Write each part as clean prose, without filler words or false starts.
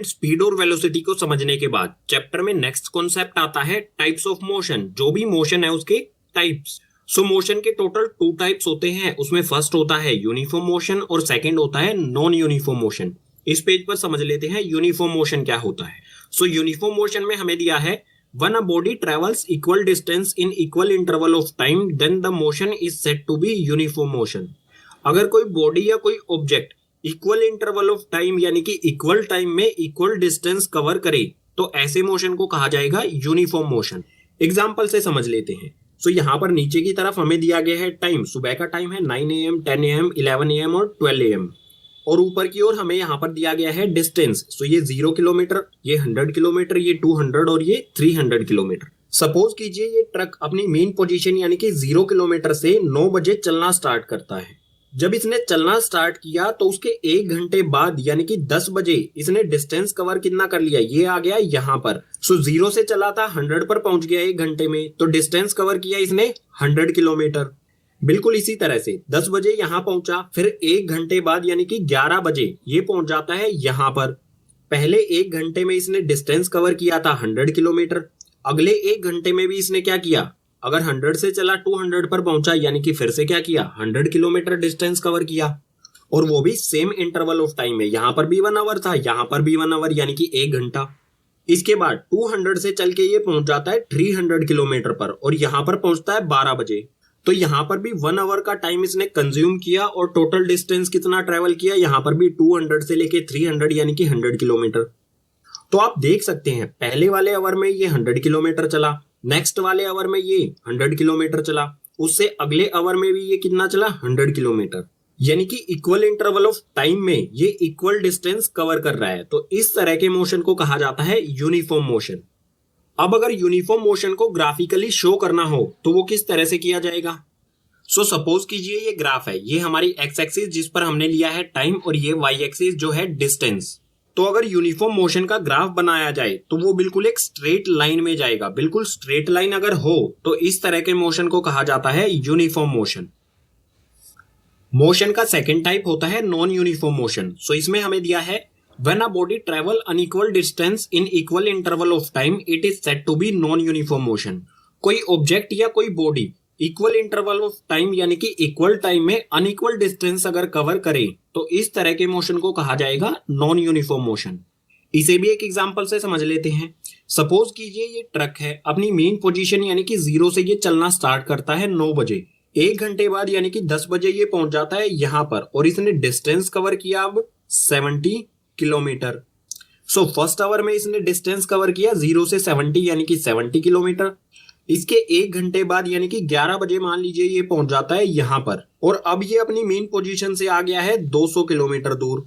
Student, speed और velocity को समझने के बाद चैप्टर में नेक्स्ट कॉन्सेप्ट आता है टाइप्स ऑफ मोशन। जो भी मोशन है उसके टाइप्स। सो मोशन के टोटल 2 टाइप्स होते हैं। उसमें फर्स्ट होता है यूनिफॉर्म मोशन और सेकंड होता है नॉन यूनिफॉर्म मोशन। इस पेज पर समझ लेते हैं यूनिफॉर्म मोशन क्या होता है। सो यूनिफॉर्म मोशन में हमें दिया है when a body travels equal distance in equal interval of time then the motion is said to be uniform motion। अगर कोई बॉडी या कोई object equal interval of time यानी कि इक्वल टाइम में इक्वल डिस्टेंस कवर करे तो ऐसे मोशन को कहा जाएगा यूनिफॉर्म मोशन। एग्जांपल से समझ लेते हैं। सो यहाँ पर नीचे की तरफ हमें दिया गया है टाइम। सुबह का टाइम है 9 AM, 10 AM, 11 AM और 12 AM। और ऊपर की ओर हमें यहाँ पर दिया गया है डिस्टेंस। सो ये 0 किलोमीटर, ये 100 किलोमीटर, ये 200 और ये 300 किलोमीटर। सपोज कीजिए ये ट्रक अपनी मेन पोजीशन यानी कि 0 किलोमीटर से 9 बजे चलना स्टार्ट करता है। जब इसने चलना स्टार्ट किया तो उसके 1 घंटे बाद यानी कि 10 बजे इसने डिस्टेंस कवर कितना कर लिया, ये आ गया यहाँ पर। सो 0 से चला था 100 पर पहुंच गया 1 घंटे में, तो डिस्टेंस कवर किया इसने 100 किलोमीटर। बिल्कुल इसी तरह से 10 बजे यहाँ पहुंचा, फिर 1 घंटे बाद यानी कि 11 बजे ये पहुंच जाता है यहाँ पर। पहले 1 घंटे में इसने डिस्टेंस कवर किया था 100 किलोमीटर। अगले 1 घंटे में भी इसने क्या किया, अगर 100 से चला 200 पर पहुंचा यानी कि फिर से क्या किया, 100 किलोमीटर डिस्टेंस कवर किया। और वो भी सेम इंटरवल ऑफ टाइम में। यहाँ पर भी 1 आवर था, यहाँ पर भी 1 आवर यानी कि 1 घंटा। इसके बाद 200 से चल के ये पहुंच जाता है 300 किलोमीटर पर और यहाँ पर पहुंचता है 12 बजे। तो यहाँ पर भी 1 आवर का टाइम इसने कंज्यूम किया और टोटल डिस्टेंस कितना ट्रेवल किया, यहाँ पर भी 200 से लेके 300 यानी कि 100 किलोमीटर। तो आप देख सकते हैं पहले वाले आवर में ये 100 किलोमीटर चला, नेक्स्ट वाले आवर में ये 100 किलोमीटर चला, उससे अगले आवर में भी ये कितना चला, 100 किलोमीटर। यानी कि इक्वल इंटरवल ऑफ टाइम में ये इक्वल डिस्टेंस कवर कर रहा है। तो इस तरह के मोशन को कहा जाता है यूनिफॉर्म मोशन। अब अगर यूनिफॉर्म मोशन को ग्राफिकली शो करना हो तो वो किस तरह से किया जाएगा। सो सपोज कीजिए ये ग्राफ है, ये हमारी एक्स एक्सिस जिस पर हमने लिया है टाइम और ये वाई एक्सिस जो है डिस्टेंस। तो अगर यूनिफॉर्म मोशन का ग्राफ बनाया जाए तो वो बिल्कुल एक स्ट्रेट लाइन में जाएगा। बिल्कुल स्ट्रेट लाइन अगर हो तो इस तरह के मोशन को कहा जाता है यूनिफॉर्म मोशन। मोशन का सेकंड टाइप होता है नॉन यूनिफॉर्म मोशन। सो इसमें हमें दिया है when a body travel unequal distance in equal interval of time it is said to be non uniform motion। कोई ऑब्जेक्ट या कोई body equal interval of time यानी कि इक्वल टाइम में अनइक्वल डिस्टेंस अगर कवर करे तो इस तरह के मोशन को कहा जाएगा नॉन यूनिफॉर्म मोशन। इसे भी एक एग्जांपल से समझ लेते हैं। सपोज कीजिए ये ट्रक है, अपनी मेन पोजीशन यानी कि 0 से ये चलना स्टार्ट करता है 9 बजे। 1 घंटे बाद यानी कि 10 बजे ये पहुंच जाता है यहाँ पर और इसने डिस्टेंस कवर किया अब 70 किलोमीटर। सो फर्स्ट आवर में इसने डिस्टेंस कवर किया 0 से 70 यानी कि 70 किलोमीटर। इसके 1 घंटे बाद यानी कि 11 बजे मान लीजिए ये पहुंच जाता है यहाँ पर और अब ये अपनी मेन पोजीशन से आ गया है 200 किलोमीटर दूर।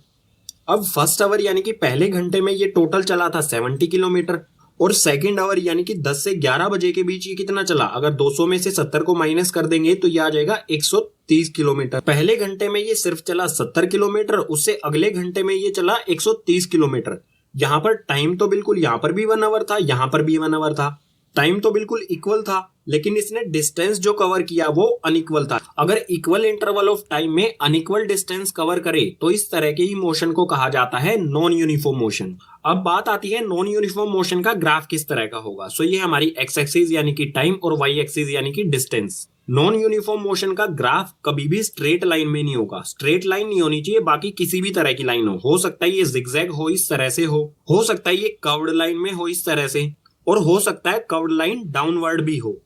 अब फर्स्ट आवर यानी कि पहले घंटे में ये टोटल चला था 70 किलोमीटर और सेकंड आवर यानी कि 10 से 11 बजे के बीच ये कितना चला, अगर 200 में से 70 को माइनस कर देंगे तो ये आ जाएगा 130 किलोमीटर। पहले घंटे में ये सिर्फ चला 70 किलोमीटर, उससे अगले घंटे में ये चला 130 किलोमीटर। यहाँ पर टाइम तो बिल्कुल, यहाँ पर भी 1 आवर था, यहाँ पर भी 1 आवर था, टाइम तो बिल्कुल इक्वल था, लेकिन इसने डिस्टेंस जो कवर किया वो अनइक्वल था। अगर इक्वल इंटरवल ऑफ टाइम में अनइक्वल डिस्टेंस कवर करे तो इस तरह के ही मोशन को कहा जाता है नॉन यूनिफॉर्म मोशन। अब बात आती है नॉन यूनिफॉर्म मोशन का ग्राफ किस तरह का होगा। सो ये हमारी एक्स एक्सिस यानी कि टाइम और वाई एक्सिस यानी कि डिस्टेंस। नॉन यूनिफॉर्म मोशन का ग्राफ कभी भी स्ट्रेट लाइन में नहीं होगा। स्ट्रेट लाइन नहीं होनी चाहिए, बाकी किसी भी तरह की लाइन हो सकता है ये जिगजैग हो, इस तरह से हो सकता है ये कर्व्ड लाइन में हो इस तरह से, और हो सकता है कर्व्ड लाइन डाउनवर्ड भी हो।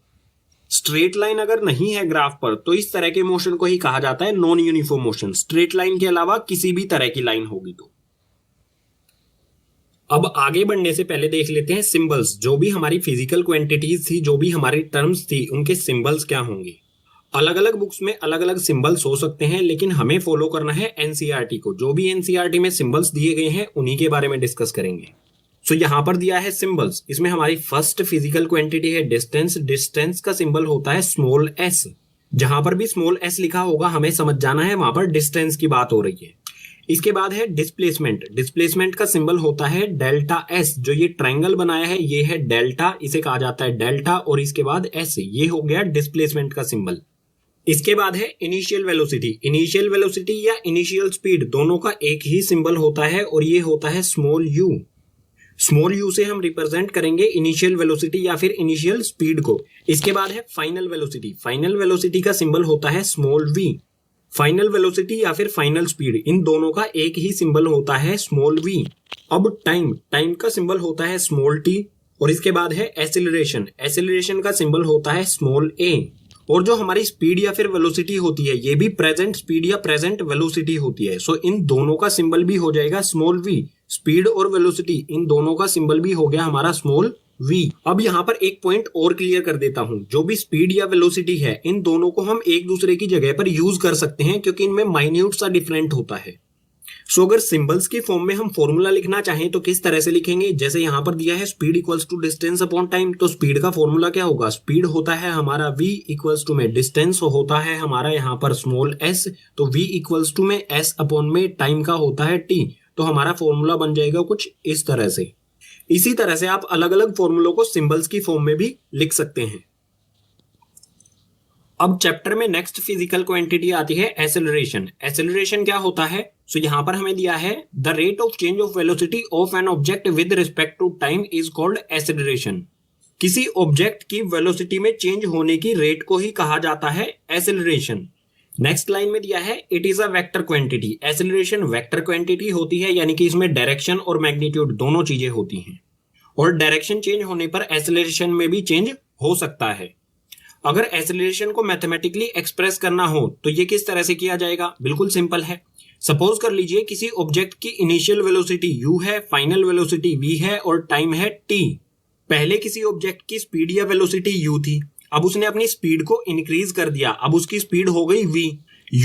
स्ट्रेट लाइन अगर नहीं है ग्राफ पर तो इस तरह के मोशन को ही कहा जाता है non uniform motion. Straight line के अलावा किसी भी तरह की लाइन होगी तो। अब आगे बढ़ने से पहले देख लेते हैं सिंबल्स। जो भी हमारी फिजिकल क्वांटिटीज थी, जो भी हमारी टर्म्स थी, उनके सिंबल्स क्या होंगे। अलग अलग बुक्स में अलग अलग सिंबल्स हो सकते हैं, लेकिन हमें फॉलो करना है एनसीईआरटी को। जो भी एनसीईआरटी में सिंबल्स दिए गए हैं उन्हीं के बारे में डिस्कस करेंगे। सो यहाँ पर दिया है सिंबल्स। इसमें हमारी फर्स्ट फिजिकल क्वांटिटी है डिस्टेंस। डिस्टेंस का सिंबल होता है स्मॉल एस। जहां पर भी स्मॉल एस लिखा होगा हमें समझ जाना है वहां पर डिस्टेंस की बात हो रही है। इसके बाद है डिस्प्लेसमेंट। डिस्प्लेसमेंट का सिंबल होता है डेल्टा एस। जो ये ट्रायंगल बनाया है ये है डेल्टा, इसे कहा जाता है डेल्टा, और इसके बाद एस, ये हो गया डिस्प्लेसमेंट का सिंबल। इसके बाद है इनिशियल वेलोसिटी। इनिशियल वेलोसिटी या इनिशियल स्पीड दोनों का एक ही सिंबल होता है और ये होता है स्मॉल यू। स्मॉल यू से हम रिप्रेजेंट करेंगे इनिशियल वेलोसिटी या फिर इनिशियल स्पीड को। इसके बाद है फाइनल वेलोसिटी। फाइनल वेलोसिटी का सिंबल होता है स्मॉल वी। फाइनल वेलोसिटी या फिर फाइनल स्पीड, इन दोनों का एक ही सिंबल होता है स्मॉल वी। अब टाइम, टाइम का सिंबल होता है स्मॉल टी। और इसके बाद है एसिलरेशन। एसिलरेशन का सिंबल होता है स्मॉल ए। और जो हमारी स्पीड या फिर वेलोसिटी होती है ये भी प्रेजेंट स्पीड या प्रेजेंट वेलोसिटी होती है। सो इन दोनों का सिंबल भी हो जाएगा स्मॉल वी। स्पीड और वेलोसिटी इन दोनों का सिंबल भी हो गया हमारा स्मॉल वी। अब यहाँ पर एक पॉइंट और क्लियर कर देता हूं, जो भी स्पीड या वेलोसिटी है इन दोनों को हम एक दूसरे की जगह पर यूज कर सकते हैं क्योंकि इनमें माइन्यूट सा डिफरेंट होता है। सो अगर सिंबल्स की फॉर्म में हम फॉर्मूला लिखना चाहें तो किस तरह से लिखेंगे? जैसे यहां पर दिया है speed equals to distance upon time, तो स्पीड का फॉर्मूला क्या होगा? स्पीड होता है हमारा v इक्वल्स टू में डिस्टेंस होता है हमारा यहाँ पर स्मॉल s, तो v इक्वल्स टू में s अपॉन में टाइम का होता है t। तो हमारा फॉर्मूला बन जाएगा कुछ इस तरह से। इसी तरह से आप अलग अलग फॉर्मूलों को सिंबल्स की फॉर्म में भी लिख सकते हैं। अब चैप्टर में नेक्स्ट फिजिकल क्वांटिटी आती है एसेलरेशन। एसेलरेशन क्या होता है? सो यहां पर हमें दिया है the rate of change of velocity of an object with respect to time is called acceleration. किसी ऑब्जेक्ट की वेलोसिटी में चेंज होने की रेट को ही कहा जाता है एसेलरेशन। नेक्स्ट लाइन में दिया है it is a vector quantity. Acceleration vector quantity होती है, यानी कि इसमें डायरेक्शन और मैग्नीट्यूड दोनों चीजें होती हैं। और डायरेक्शन चेंज होने पर एसेलरेशन में भी चेंज हो सकता है। अगर एसेलरेशन को मैथमेटिकली एक्सप्रेस करना हो तो ये किस तरह से किया जाएगा? बिल्कुल सिंपल है। सपोज कर लीजिए किसी ऑब्जेक्ट की इनिशियल वेलोसिटी u है, फाइनल वेलोसिटी v है और टाइम है t। पहले किसी ऑब्जेक्ट की स्पीड या वेलोसिटी u थी, अब उसने अपनी स्पीड को इंक्रीज कर दिया, अब उसकी स्पीड हो गई v।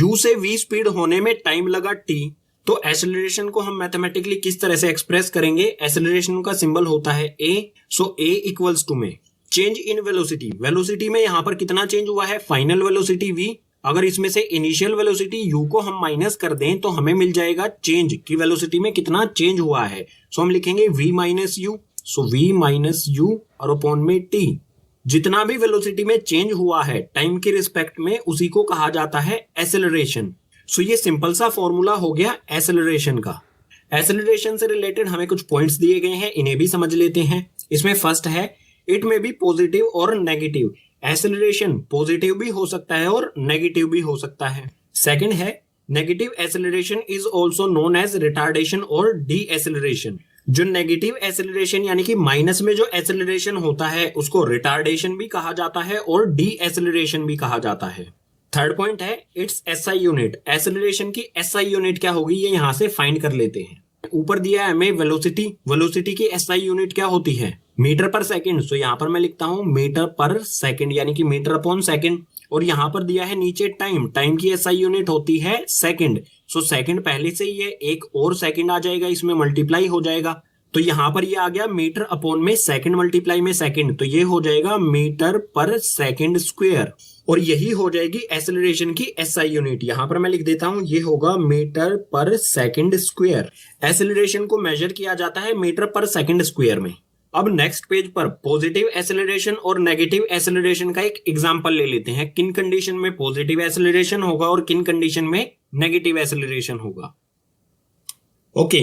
u से v स्पीड होने में टाइम लगा t। तो एसेलरेशन को हम मैथमेटिकली किस तरह से एक्सप्रेस करेंगे? एसेलरेशन का सिंबल होता है a। So a equals to में चेंज इन वेलोसिटी। वेलोसिटी में यहां पर कितना चेंज हुआ है? Final velocity v। अगर इसमें से इनिशियल वेलोसिटी u को हम माइनस कर दें तो हमें मिल जाएगा चेंज की वेलोसिटी में कितना चेंज हुआ है। सो हम लिखेंगे v minus you. So v minus you और अपॉन में t। जितना भी वेलोसिटी में चेंज हुआ है टाइम के रिस्पेक्ट में उसी को कहा जाता है एसेलरेशन। सो ये सिंपल सा फॉर्मूला हो गया एसेलरेशन का। एसेलरेशन से रिलेटेड हमें कुछ पॉइंट्स दिए गए हैं, इन्हें भी समझ लेते हैं। इसमें फर्स्ट है इट में बी पॉजिटिव और नेगेटिव। एसेलरेशन पॉजिटिव भी हो सकता है और नेगेटिव भी हो सकता है। सेकंड है negative acceleration is also known as retardation और डी एसेलरेशन। जो नेगेटिव एसेलरेशन यानी कि माइनस में जो एसेलरेशन होता है उसको रिटार्डेशन भी कहा जाता है और डी एसेलरेशन भी कहा जाता है। थर्ड पॉइंट है इट्स एसआई यूनिट। एसेलरेशन की एसआई यूनिट क्या होगी ये यहां से फाइंड कर लेते हैं। ऊपर दिया है हमें वेलोसिटी, वेलोसिटी की एसआई यूनिट क्या होती है? मीटर पर सेकंड। सो यहां पर मैं लिखता हूं मीटर पर सेकंड यानी कि मीटर अपॉन सेकंड। और यहां पर दिया है नीचे टाइम, टाइम की एसआई यूनिट होती है सेकंड। सो सेकंड पहले से ही है, एक और सेकंड आ जाएगा, इसमें मल्टीप्लाई हो जाएगा। तो यहां पर ये आ गया मीटर अपॉन में सेकंड मल्टीप्लाई में सेकंड, तो ये हो जाएगा मीटर पर सेकंड स्क्वायर। और यही हो जाएगी एसेलरेशन की एसआई यूनिट। यहां पर मैं लिख देता हूं ये होगा मीटर पर सेकंड स्क्वायर। एसेलरेशन को मेजर किया जाता है मीटर पर सेकंड स्क्वायर में। अब नेक्स्ट पेज पर पॉजिटिव एसेलरेशन और नेगेटिव एसेलरेशन का एक एग्जांपल ले लेते हैं। किन कंडीशन में पॉजिटिव एसेलरेशन होगा और किन कंडीशन में नेगेटिव एसेलरेशन होगा। ओके,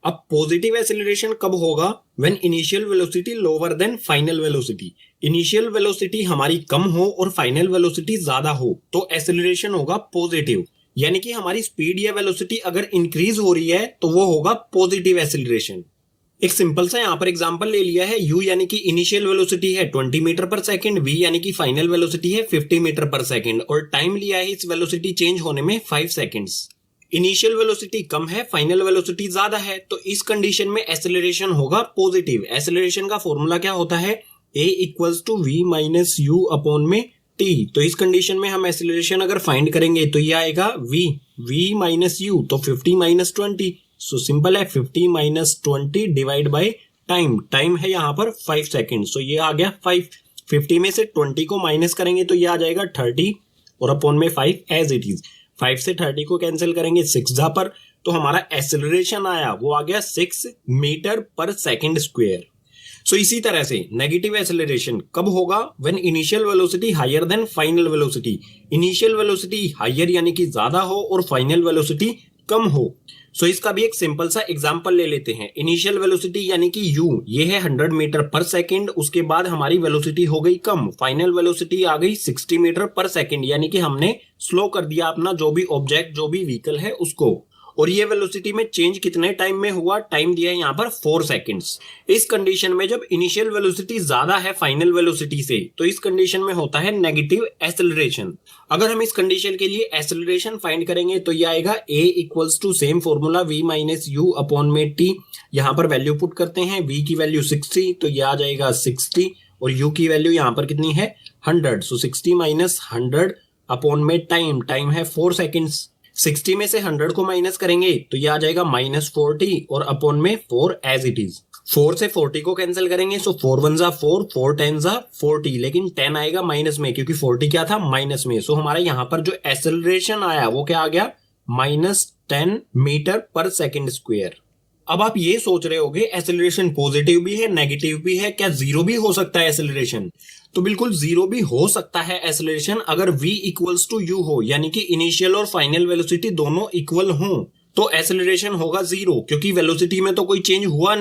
अब पॉजिटिव एसेलरेशन कब होगा? When initial velocity lower than final velocity. Initial velocity हमारी कम हो और फाइनल वेलोसिटी ज्यादा हो तो एसेलरेशन होगा पॉजिटिव। यानी कि हमारी स्पीड या वेलोसिटी अगर इंक्रीज हो रही है तो वो होगा पॉजिटिव एसेलरेशन। एक सिंपल सा यहाँ पर एग्जांपल ले लिया है। u यानी कि इनिशियल वेलोसिटी है 20 मीटर पर सेकंड, v यानी कि फाइनल वेलोसिटी है 50 मीटर पर सेकंड और टाइम लिया है इस वेलोसिटी चेंज होने में 5 सेकंड्स। इनिशियल वेलोसिटी कम है, फाइनल वेलोसिटी ज्यादा है, तो इस कंडीशन में एसेलरेशन होगा पॉजिटिव। एसेलरेशन का फॉर्मूला क्या होता है? a equals to v minus u upon में t। तो इस कंडीशन में हम एसेलरेशन अगर फाइंड करेंगे तो ये आएगा v माइनस यू, तो 50 माइनस 20। सो सिंपल है 50 minus 20 divide by time. Time है यहाँ पर 5 सेकेंड। सो ये आ गया 5। 50 में से 20 को माइनस करेंगे तो ये आ जाएगा 30 और अपॉन में 5 एज इट इज। 5 से 30 को कैंसिल करेंगे 6 जा पर, तो हमारा एसेलरेशन आया वो आ गया 6 मीटर पर सेकेंड स्क्वायर। सो इसी तरह से नेगेटिव एसेलरेशन कब होगा? When initial velocity higher than final velocity. Initial velocity higher यानी कि ज्यादा हो और फाइनल वेलोसिटी कम हो। सो इसका भी एक सिंपल सा एग्जांपल ले लेते हैं। इनिशियल वेलोसिटी यानी कि u ये है 100 मीटर पर सेकंड, उसके बाद हमारी वेलोसिटी हो गई कम, फाइनल वेलोसिटी आ गई 60 मीटर पर सेकंड, यानी कि हमने स्लो कर दिया अपना जो भी ऑब्जेक्ट जो भी व्हीकल है उसको। और ये वेलोसिटी में चेंज कितने टाइम में हुआ, टाइम दिया है यहाँ पर 4 सेकंड्स। इस कंडीशन में जब इनिशियल वेलोसिटी ज्यादा है फाइनल वेलोसिटी से, तो इस कंडीशन में होता है नेगेटिव एक्सेलरेशन। अगर हम इस कंडीशन के लिए एक्सेलरेशन फाइंड करेंगे तो ये आएगा a equals to same formula v minus u upon में t। यहाँ पर वैल्यू पुट करते हैं, v की वैल्यू 60 तो ये आ जाएगा 60 और u की वैल्यू यहाँ पर कितनी है 100। सो 60 माइनस 100 अपॉन में टाइम है 4 सेकेंड्स। 60 में से 100 को माइनस करेंगे तो ये आ जाएगा -40 और अपॉन में 4 एज इट इज। 4 से 40 को कैंसिल करेंगे, सो 4 1 जा 4, 4 10 जा 40, लेकिन 10 आएगा माइनस में क्योंकि 40 क्या था माइनस में। सो हमारा यहाँ पर जो एक्सेलरेशन आया वो क्या आ गया -10 मीटर पर सेकेंड स्क्वायर। अब आप ये सोच रहे होगे एक्सेलरेशन पॉजिटिव भी है नेगेटिव भी है, क्या जीरो भी हो सकता है एक्सेलरेशन? तो बिल्कुल जीरो भी हो सकता है एक्सेलरेशन अगर v इक्वल्स टू u हो, यानी कि इनिशियल और फाइनल वेलोसिटी दोनों इक्वल हो तो एक्सेलरेशन होगा जीरो, क्योंकि वेलोसिटी में तो कोई चेंज हुआ